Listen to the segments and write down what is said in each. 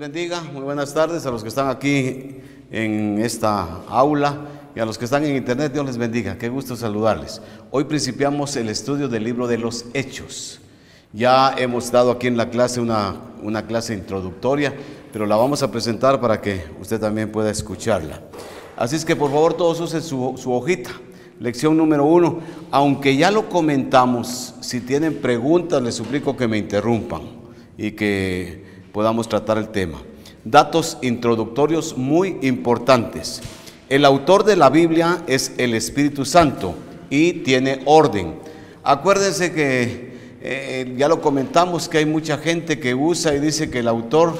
bendiga, muy buenas tardes a los que están aquí en esta aula y a los que están en internet. Dios les bendiga, qué gusto saludarles. Hoy principiamos el estudio del libro de los Hechos. Ya hemos dado aquí en la clase una clase introductoria, pero la vamos a presentar para que usted también pueda escucharla. Así es que por favor todos usen su hojita. Lección número 1, aunque ya lo comentamos, si tienen preguntas les suplico que me interrumpan y que podamos tratar el tema. Datos introductorios muy importantes. El autor de la Biblia es el Espíritu Santo y tiene orden. Acuérdense que ya lo comentamos, que hay mucha gente que usa y dice que el autor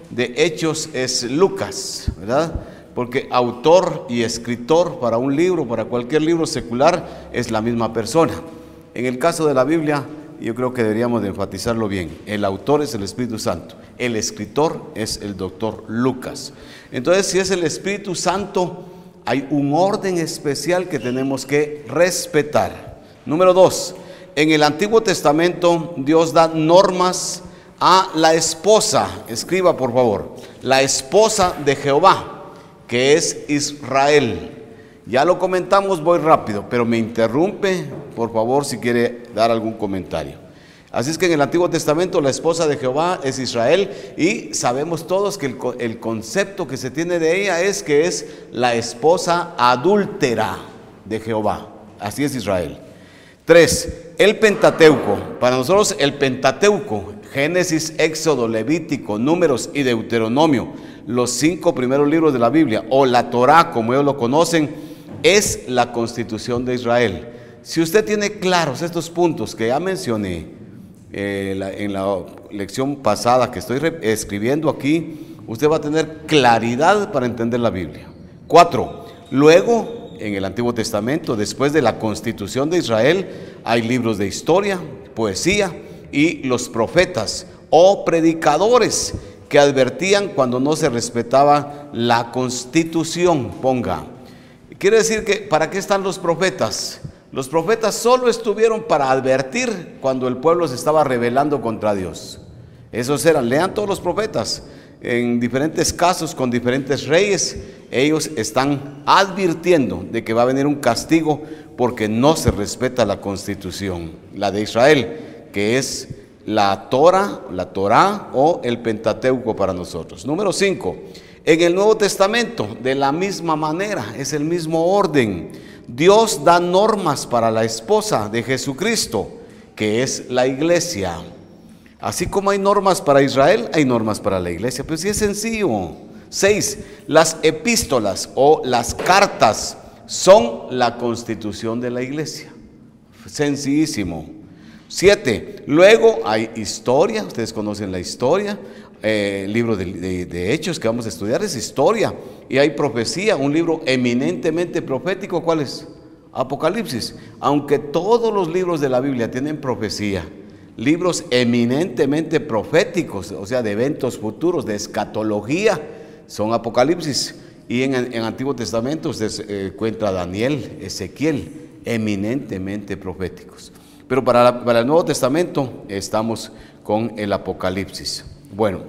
de Hechos es Lucas, ¿verdad? Porque autor y escritor para un libro, para cualquier libro secular, es la misma persona. En el caso de la Biblia, yo creo que deberíamos de enfatizarlo bien. El autor es el Espíritu Santo, el escritor es el doctor Lucas. Entonces, si es el Espíritu Santo, hay un orden especial que tenemos que respetar. Número 2, en el Antiguo Testamento Dios da normas a la esposa, escriba por favor, la esposa de Jehová, que es Israel. Ya lo comentamos, voy rápido, pero me interrumpe, por favor, si quiere dar algún comentario. Así es que en el Antiguo Testamento la esposa de Jehová es Israel y sabemos todos que el concepto que se tiene de ella es que es la esposa adúltera de Jehová. Así es Israel. 3. El Pentateuco. Para nosotros el Pentateuco, Génesis, Éxodo, Levítico, Números y Deuteronomio, los 5 primeros libros de la Biblia, o la Torá como ellos lo conocen, es la constitución de Israel. Si usted tiene claros estos puntos que ya mencioné en la lección pasada que estoy escribiendo aquí, usted va a tener claridad para entender la Biblia. 4. Luego, en el Antiguo Testamento, después de la constitución de Israel, hay libros de historia, poesía y los profetas o predicadores que advertían cuando no se respetaba la constitución. Quiere decir que, ¿para qué están los profetas? Los profetas solo estuvieron para advertir cuando el pueblo se estaba rebelando contra Dios. Esos eran, lean todos los profetas, en diferentes casos con diferentes reyes, ellos están advirtiendo de que va a venir un castigo porque no se respeta la constitución, la de Israel, que es la Torá o el Pentateuco para nosotros. Número 5. En el Nuevo Testamento, de la misma manera, es el mismo orden. Dios da normas para la esposa de Jesucristo, que es la iglesia. Así como hay normas para Israel, hay normas para la iglesia. Pues sí, es sencillo. 6. Las epístolas o las cartas son la constitución de la iglesia. Sencillísimo. 7. Luego hay historia, ustedes conocen la historia. Libro de Hechos que vamos a estudiar es historia, y hay profecía, un libro eminentemente profético. ¿Cuál es? Apocalipsis. Aunque todos los libros de la Biblia tienen profecía, libros eminentemente proféticos, o sea, de eventos futuros, de escatología, son Apocalipsis. Y en Antiguo Testamento usted encuentra Daniel, Ezequiel, eminentemente proféticos. Pero para el Nuevo Testamento estamos con el Apocalipsis. Bueno,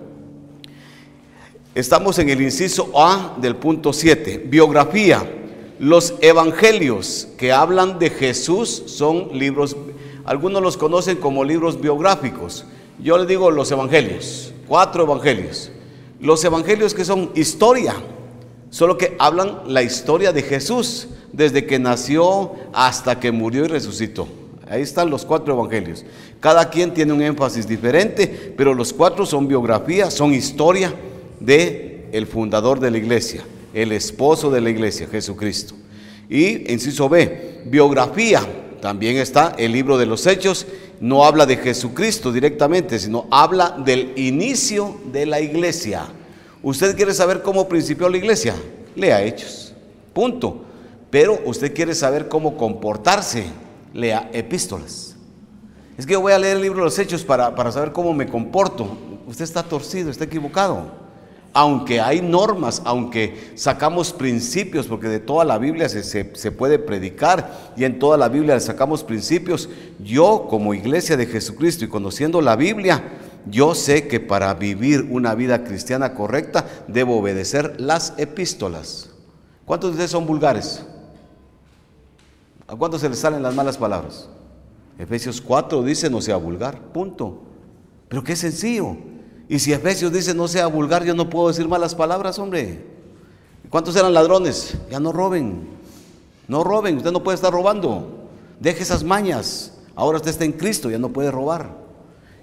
estamos en el inciso A del punto 7, biografía. Los evangelios que hablan de Jesús son libros, algunos los conocen como libros biográficos. Yo les digo los evangelios, 4 evangelios. Los evangelios que son historia, solo que hablan la historia de Jesús, desde que nació hasta que murió y resucitó. Ahí están los 4 evangelios. Cada quien tiene un énfasis diferente, pero los 4 son biografía, son historia de el fundador de la iglesia, el esposo de la iglesia, Jesucristo. Y inciso B, biografía, también está el libro de los Hechos. No habla de Jesucristo directamente, sino habla del inicio de la iglesia. ¿Usted quiere saber cómo principió la iglesia? Lea Hechos, punto. Pero usted quiere saber cómo comportarse, lea epístolas. Es que yo voy a leer el libro de los Hechos para saber cómo me comporto. Usted está torcido, está equivocado. Aunque hay normas, aunque sacamos principios, porque de toda la Biblia se puede predicar, y en toda la Biblia sacamos principios, yo como iglesia de Jesucristo y conociendo la Biblia, yo sé que para vivir una vida cristiana correcta debo obedecer las epístolas. ¿Cuántos de ustedes son vulgares? ¿A cuántos se les salen las malas palabras? Efesios 4 dice no sea vulgar, punto. Pero qué sencillo. Y si Efesios dice no sea vulgar, yo no puedo decir malas palabras, hombre. ¿Cuántos eran ladrones? Ya no roben. No roben, usted no puede estar robando. Deje esas mañas. Ahora usted está en Cristo, ya no puede robar.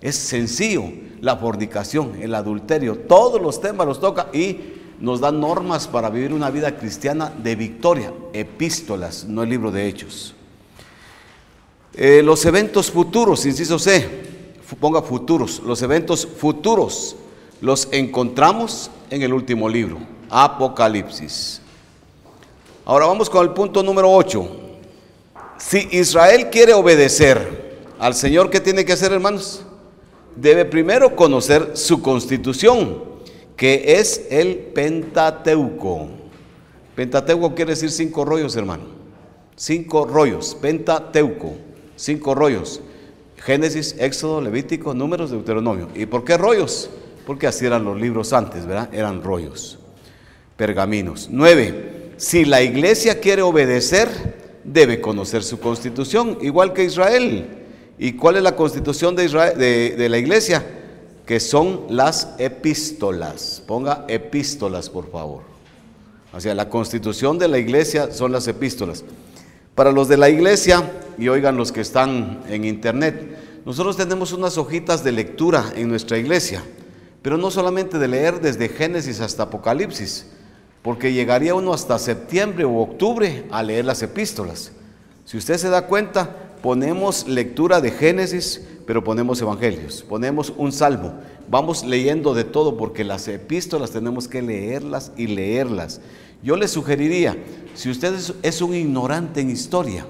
Es sencillo. La fornicación, el adulterio, todos los temas los toca y nos da normas para vivir una vida cristiana de victoria. Epístolas, no el libro de Hechos. Los eventos futuros, inciso C, ponga futuros. Los eventos futuros los encontramos en el último libro, Apocalipsis. Ahora vamos con el punto número 8. Si Israel quiere obedecer al Señor, ¿qué tiene que hacer, hermanos? Debe primero conocer su constitución, que es el Pentateuco. Pentateuco quiere decir 5 rollos, hermano. 5 rollos, Pentateuco, 5 rollos. Génesis, Éxodo, Levítico, Números, Deuteronomio. ¿Y por qué rollos? Porque así eran los libros antes, ¿verdad? Eran rollos, pergaminos. 9. Si la iglesia quiere obedecer, debe conocer su constitución, igual que Israel. ¿Y cuál es la constitución de Israel, de la iglesia? Que son las epístolas. Ponga epístolas, por favor. O sea, la constitución de la iglesia son las epístolas. Para los de la iglesia, y oigan los que están en internet, nosotros tenemos unas hojitas de lectura en nuestra iglesia, pero no solamente de leer desde Génesis hasta Apocalipsis, porque llegaría uno hasta septiembre o octubre a leer las epístolas. Si usted se da cuenta, ponemos lectura de Génesis, pero ponemos evangelios, ponemos un salmo, vamos leyendo de todo, porque las epístolas tenemos que leerlas y leerlas. Yo le sugeriría, si usted es un ignorante en historia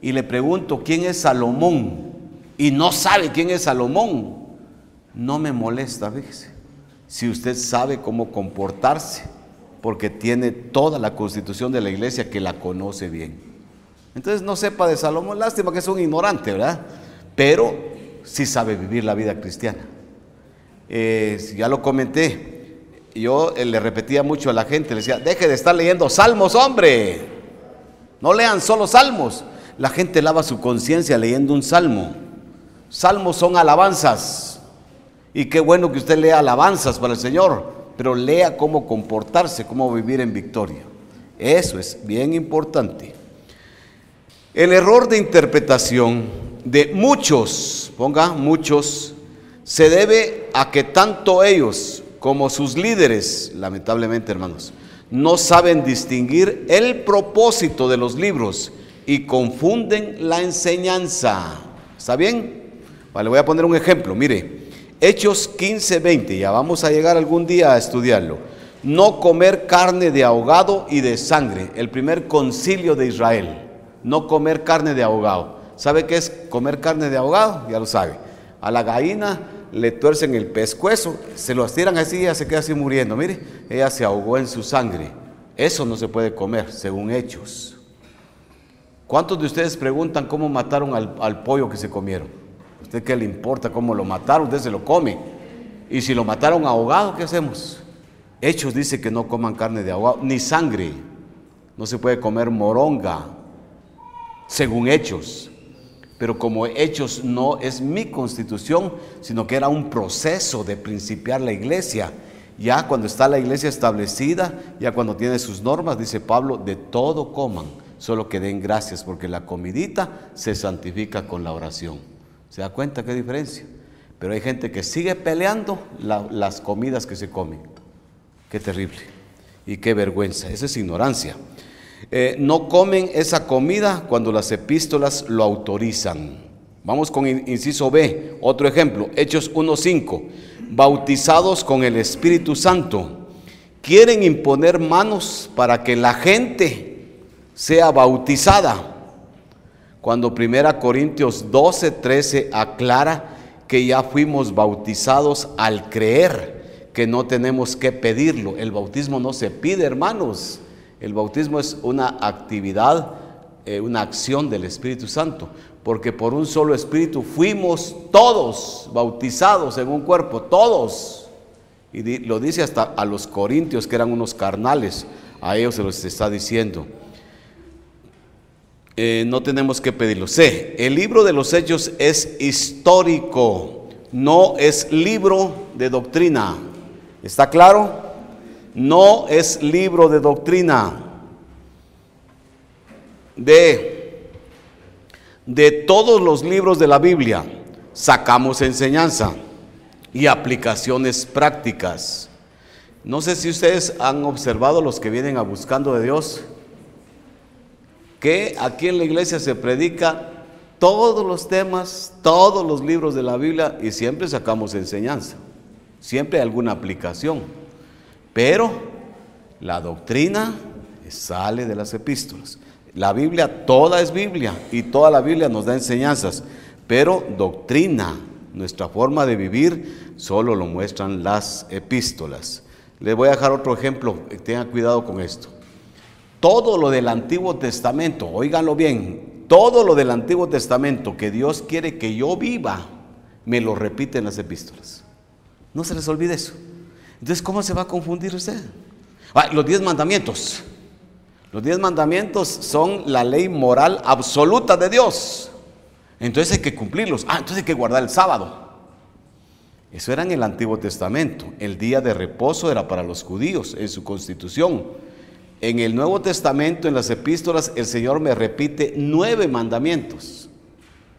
y le pregunto quién es Salomón y no sabe quién es Salomón, no me molesta, fíjese, si usted sabe cómo comportarse, porque tiene toda la constitución de la iglesia que la conoce bien. Entonces no sepa de Salomón, lástima que es un ignorante, ¿verdad? Pero sí sabe vivir la vida cristiana. Ya lo comenté. Yo le repetía mucho a la gente, le decía, deje de estar leyendo salmos, hombre. No lean solo salmos. La gente lava su conciencia leyendo un salmo. Salmos son alabanzas. Y qué bueno que usted lea alabanzas para el Señor, pero lea cómo comportarse, cómo vivir en victoria. Eso es bien importante. El error de interpretación de muchos, ponga muchos, se debe a que tanto ellos como sus líderes, lamentablemente, hermanos, no saben distinguir el propósito de los libros y confunden la enseñanza. ¿Está bien? Vale, voy a poner un ejemplo. Mire, Hechos 15:20, ya vamos a llegar algún día a estudiarlo. No comer carne de ahogado y de sangre, el primer concilio de Israel. No comer carne de ahogado. ¿Sabe qué es comer carne de ahogado? Ya lo sabe. A la gallina le tuercen el pescuezo, se lo estiran así y ella se queda así muriendo. Mire, ella se ahogó en su sangre. Eso no se puede comer, según Hechos. ¿Cuántos de ustedes preguntan cómo mataron al pollo que se comieron? ¿A usted qué le importa cómo lo mataron? Usted se lo come. Y si lo mataron ahogado, ¿qué hacemos? Hechos dice que no coman carne de ahogado, ni sangre. No se puede comer moronga, según Hechos. Pero como Hechos no es mi constitución, sino que era un proceso de principiar la iglesia. Ya cuando está la iglesia establecida, ya cuando tiene sus normas, dice Pablo, de todo coman, solo que den gracias, porque la comidita se santifica con la oración. ¿Se da cuenta qué diferencia? Pero hay gente que sigue peleando las comidas que se comen. Qué terrible y qué vergüenza, esa es ignorancia. No comen esa comida cuando las epístolas lo autorizan. Vamos con inciso B, otro ejemplo, Hechos 1:5. Bautizados con el Espíritu Santo, quieren imponer manos para que la gente sea bautizada, cuando 1 Corintios 12:13 aclara que ya fuimos bautizados al creer, que no tenemos que pedirlo. El bautismo no se pide, hermanos. El bautismo es una actividad una acción del Espíritu Santo, porque por un solo Espíritu fuimos todos bautizados en un cuerpo, todos. Y lo dice hasta a los corintios, que eran unos carnales, a ellos se los está diciendo. No tenemos que pedirlo. C, el libro de los Hechos es histórico, no es libro de doctrina. ¿Está claro? No es libro de doctrina. De todos los libros de la Biblia sacamos enseñanza y aplicaciones prácticas. No sé si ustedes han observado, los que vienen a Buscando de Dios, que aquí en la iglesia se predica todos los temas, todos los libros de la Biblia, y siempre sacamos enseñanza, siempre hay alguna aplicación, pero la doctrina sale de las epístolas. La Biblia toda es Biblia y toda la Biblia nos da enseñanzas, pero doctrina, nuestra forma de vivir, solo lo muestran las epístolas. Les voy a dejar otro ejemplo, tengan cuidado con esto. Todo lo del Antiguo Testamento, óiganlo bien, todo lo del Antiguo Testamento que Dios quiere que yo viva, me lo repite en las epístolas. No se les olvide eso. Entonces, ¿cómo se va a confundir usted? Los 10 mandamientos. Los 10 mandamientos son la ley moral absoluta de Dios. Entonces hay que cumplirlos. Entonces hay que guardar el sábado. Eso era en el Antiguo Testamento. El día de reposo era para los judíos en su constitución. En el Nuevo Testamento, en las epístolas, el Señor me repite 9 mandamientos.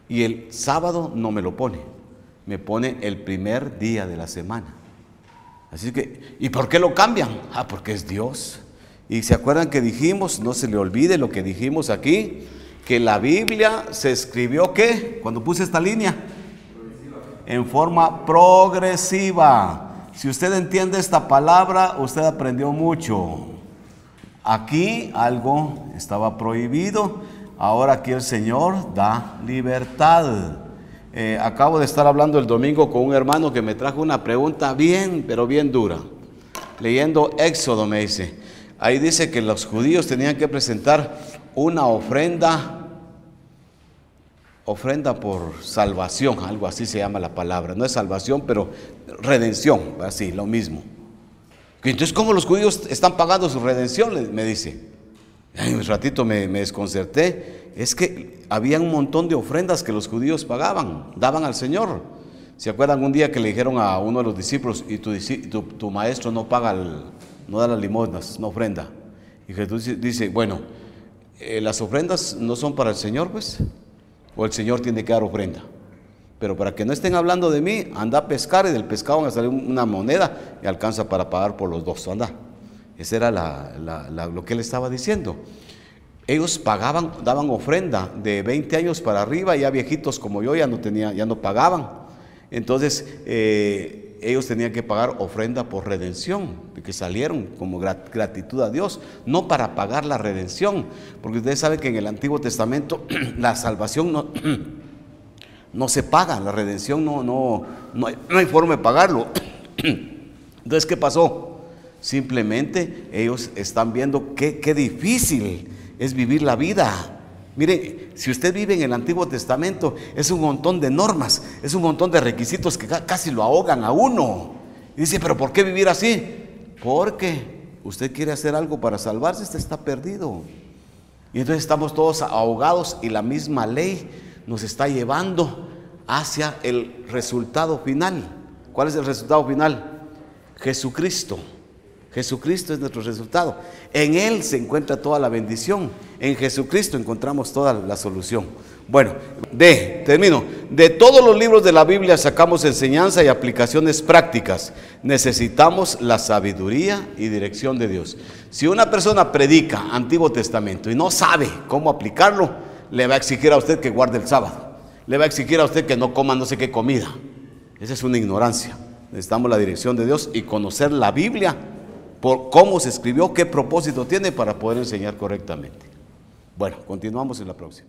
Y el sábado no me lo pone. Me pone el primer día de la semana. Así que, ¿y por qué lo cambian? Porque es Dios. Y se acuerdan que dijimos, no se le olvide lo que dijimos aquí, que la Biblia se escribió, ¿qué? Cuando puse esta línea, en forma progresiva. Si usted entiende esta palabra, usted aprendió mucho. Aquí algo estaba prohibido, ahora aquí el Señor da libertad. Acabo de estar hablando el domingo con un hermano que me trajo una pregunta bien, pero bien dura. Leyendo Éxodo me dice, ahí dice que los judíos tenían que presentar una ofrenda por salvación, algo así se llama la palabra, no es salvación, pero redención, así, lo mismo. Entonces, ¿cómo los judíos están pagando su redención? Me dice. Un ratito me desconcerté. Es que había un montón de ofrendas que los judíos pagaban, daban al Señor. ¿Se acuerdan un día que le dijeron a uno de los discípulos, y tu maestro no paga, no da las limosnas, no ofrenda? Y Jesús dice, bueno, las ofrendas no son para el Señor, pues, o el Señor tiene que dar ofrenda. Pero para que no estén hablando de mí, anda a pescar y del pescado van a salir una moneda y alcanza para pagar por los dos, anda. Ese era lo que él estaba diciendo. Ellos pagaban, daban ofrenda de 20 años para arriba, ya viejitos como yo ya no pagaban. Entonces ellos tenían que pagar ofrenda por redención, que salieron como gratitud a Dios, no para pagar la redención, porque ustedes saben que en el Antiguo Testamento la salvación no se paga, la redención no hay forma de pagarlo. Entonces, ¿qué pasó? Simplemente ellos están viendo qué difícil es vivir la vida. Mire, si usted vive en el Antiguo Testamento, es un montón de normas, es un montón de requisitos que casi lo ahogan a uno. Y dice, ¿pero por qué vivir así? Porque usted quiere hacer algo para salvarse, usted está perdido. Y entonces estamos todos ahogados y la misma ley nos está llevando hacia el resultado final. ¿Cuál es el resultado final? Jesucristo. Jesucristo es nuestro resultado. En Él se encuentra toda la bendición. En Jesucristo encontramos toda la solución. Bueno, termino. De todos los libros de la Biblia sacamos enseñanza y aplicaciones prácticas. Necesitamos la sabiduría y dirección de Dios. Si una persona predica Antiguo Testamento y no sabe cómo aplicarlo, le va a exigir a usted que guarde el sábado. Le va a exigir a usted que no coma no sé qué comida. Esa es una ignorancia. Necesitamos la dirección de Dios y conocer la Biblia por cómo se escribió, qué propósito tiene para poder enseñar correctamente. Bueno, continuamos en la próxima.